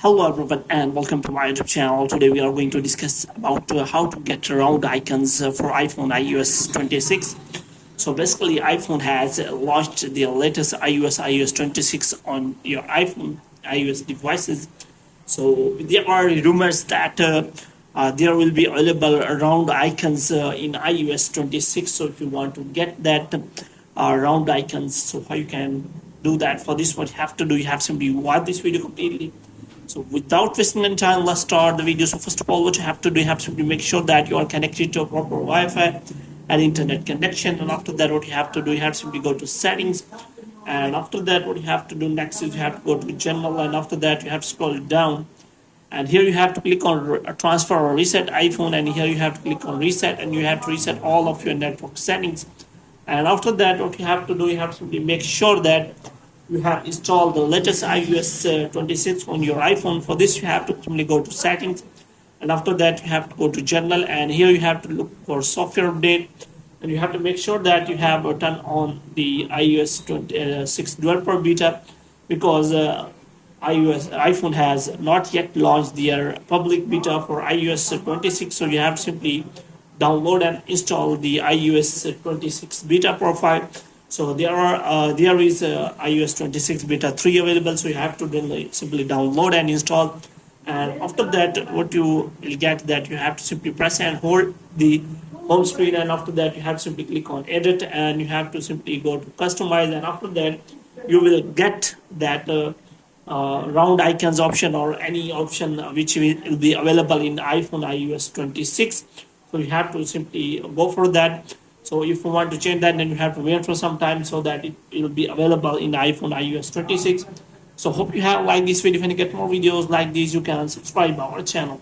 Hello everyone and welcome to my YouTube channel. Today we are going to discuss about how to get round icons for iPhone iOS 26. So basically iPhone has launched the latest iOS 26 on your iPhone iOS devices. So there are rumors that there will be available round icons in iOS 26. So if you want to get that round icons, so how you can do that? For this, what you have to do, you have simply watch this video completely. So without wasting any time, let's start the video. So first of all, what you have to do, you have to make sure that you are connected to a proper Wi-Fi and internet connection. And after that, what you have to do, you have to simply go to settings. And after that, what you have to do next is you have to go to general. And after that, you have to scroll down. And here you have to click on transfer or reset iPhone. And here you have to click on reset. And you have to reset all of your network settings. And after that, what you have to do, you have to simply make sure that you have installed the latest iOS 26 on your iPhone. For this, you have to simply go to settings, and after that you have to go to general, and here you have to look for software update, and you have to make sure that you have turned on the iOS 26 developer beta, because iPhone has not yet launched their public beta for iOS 26. So you have to simply download and install the iOS 26 beta profile. So there is iOS 26 beta 3 available, so you have to simply download and install. And after that, what you will get, that you have to simply press and hold the home screen, and after that you have to simply click on edit, and you have to simply go to customize, and after that you will get that round icons option or any option which will be available in iPhone iOS 26. So you have to simply go for that. So if you want to change that, then you have to wait for some time so that it will be available in iPhone iOS 26. So hope you have liked this video. If you get more videos like this, you can subscribe our channel.